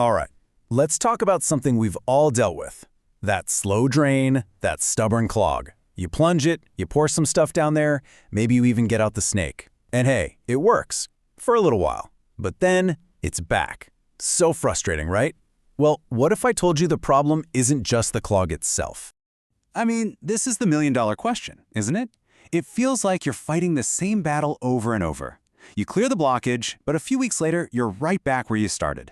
All right, let's talk about something we've all dealt with. That slow drain, that stubborn clog. You plunge it, you pour some stuff down there, maybe you even get out the snake. And hey, it works. For a little while. But then, it's back. So frustrating, right? Well, what if I told you the problem isn't just the clog itself? I mean, this is the million-dollar question, isn't it? It feels like you're fighting the same battle over and over. You clear the blockage, but a few weeks later, you're right back where you started.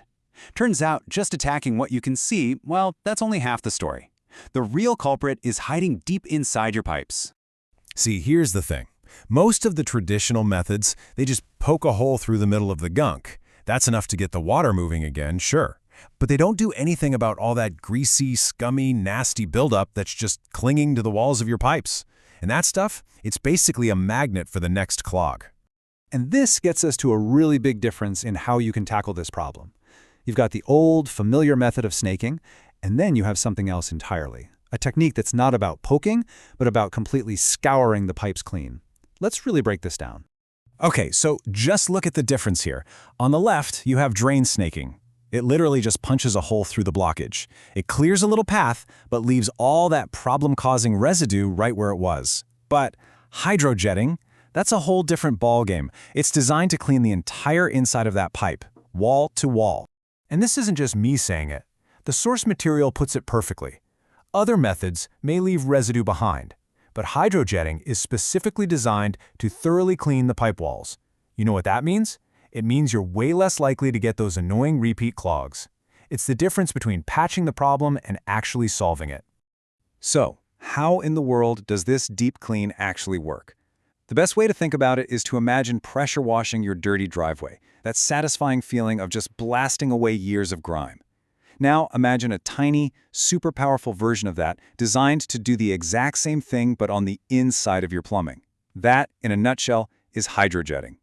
Turns out, just attacking what you can see, well, that's only half the story. The real culprit is hiding deep inside your pipes. See, here's the thing. Most of the traditional methods, they just poke a hole through the middle of the gunk. That's enough to get the water moving again, sure. But they don't do anything about all that greasy, scummy, nasty buildup that's just clinging to the walls of your pipes. And that stuff, it's basically a magnet for the next clog. And this gets us to a really big difference in how you can tackle this problem. You've got the old, familiar method of snaking, and then you have something else entirely. A technique that's not about poking, but about completely scouring the pipes clean. Let's really break this down. Okay, so just look at the difference here. On the left, you have drain snaking. It literally just punches a hole through the blockage. It clears a little path, but leaves all that problem-causing residue right where it was. But hydrojetting, that's a whole different ballgame. It's designed to clean the entire inside of that pipe, wall to wall. And this isn't just me saying it. The source material puts it perfectly. Other methods may leave residue behind, but hydrojetting is specifically designed to thoroughly clean the pipe walls. You know what that means? It means you're way less likely to get those annoying repeat clogs. It's the difference between patching the problem and actually solving it. So, how in the world does this deep clean actually work? The best way to think about it is to imagine pressure washing your dirty driveway, that satisfying feeling of just blasting away years of grime. Now imagine a tiny, super powerful version of that designed to do the exact same thing but on the inside of your plumbing. That, in a nutshell, is hydrojetting.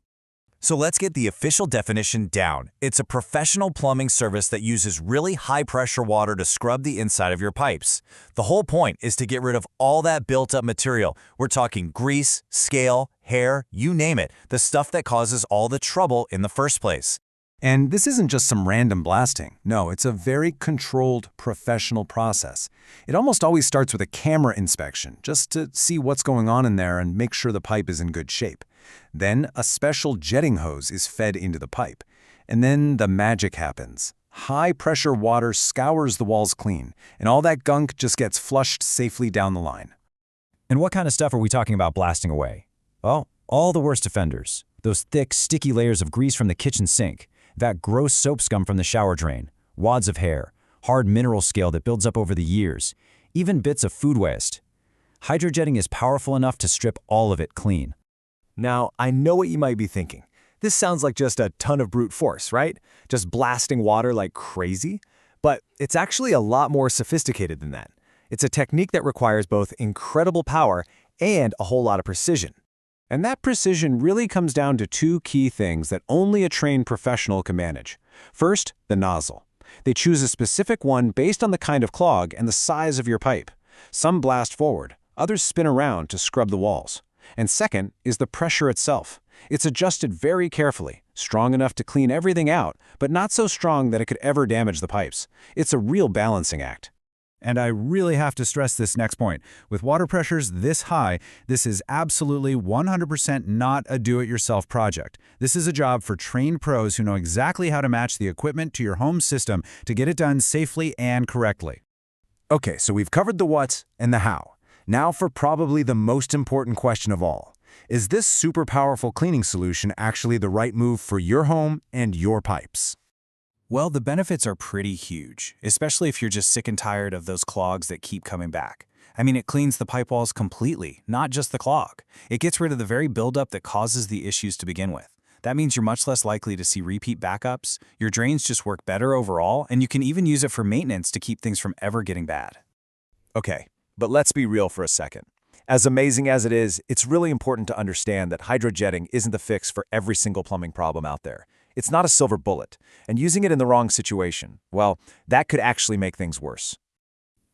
So let's get the official definition down. It's a professional plumbing service that uses really high-pressure water to scrub the inside of your pipes. The whole point is to get rid of all that built-up material. We're talking grease, scale, hair, you name it, the stuff that causes all the trouble in the first place. And this isn't just some random blasting. No, it's a very controlled, professional process. It almost always starts with a camera inspection, just to see what's going on in there and make sure the pipe is in good shape. Then a special jetting hose is fed into the pipe. And then the magic happens. High-pressure water scours the walls clean, and all that gunk just gets flushed safely down the line. And what kind of stuff are we talking about blasting away? Oh, all the worst offenders. Those thick, sticky layers of grease from the kitchen sink, that gross soap scum from the shower drain, wads of hair, hard mineral scale that builds up over the years, even bits of food waste. Hydrojetting is powerful enough to strip all of it clean. Now, I know what you might be thinking. This sounds like just a ton of brute force, right? Just blasting water like crazy. But it's actually a lot more sophisticated than that. It's a technique that requires both incredible power and a whole lot of precision. And that precision really comes down to two key things that only a trained professional can manage. First, the nozzle. They choose a specific one based on the kind of clog and the size of your pipe. Some blast forward, others spin around to scrub the walls. And second is the pressure itself. It's adjusted very carefully, strong enough to clean everything out, but not so strong that it could ever damage the pipes. It's a real balancing act. And I really have to stress this next point. With water pressures this high, this is absolutely 100% not a do-it-yourself project. This is a job for trained pros who know exactly how to match the equipment to your home system to get it done safely and correctly. Okay, so we've covered the what and the how. Now for probably the most important question of all. Is this super powerful cleaning solution actually the right move for your home and your pipes? Well, the benefits are pretty huge, especially if you're just sick and tired of those clogs that keep coming back. I mean, it cleans the pipe walls completely, not just the clog. It gets rid of the very buildup that causes the issues to begin with. That means you're much less likely to see repeat backups, your drains just work better overall, and you can even use it for maintenance to keep things from ever getting bad. Okay, but let's be real for a second. As amazing as it is, it's really important to understand that hydrojetting isn't the fix for every single plumbing problem out there. It's not a silver bullet, and using it in the wrong situation, well, that could actually make things worse.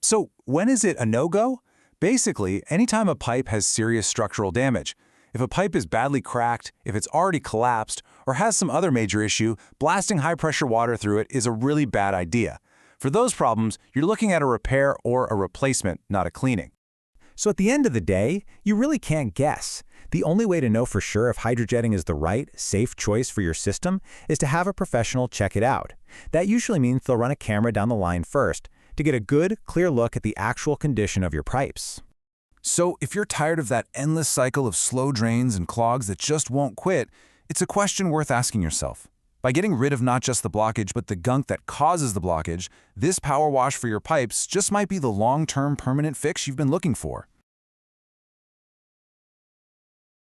So when is it a no-go? Basically, anytime a pipe has serious structural damage. If a pipe is badly cracked, if it's already collapsed, or has some other major issue, blasting high-pressure water through it is a really bad idea. For those problems, you're looking at a repair or a replacement, not a cleaning. So at the end of the day, you really can't guess. The only way to know for sure if hydrojetting is the right, safe choice for your system is to have a professional check it out. That usually means they'll run a camera down the line first to get a good, clear look at the actual condition of your pipes. So if you're tired of that endless cycle of slow drains and clogs that just won't quit, it's a question worth asking yourself. By getting rid of not just the blockage but the gunk that causes the blockage, this power wash for your pipes just might be the long-term permanent fix you've been looking for.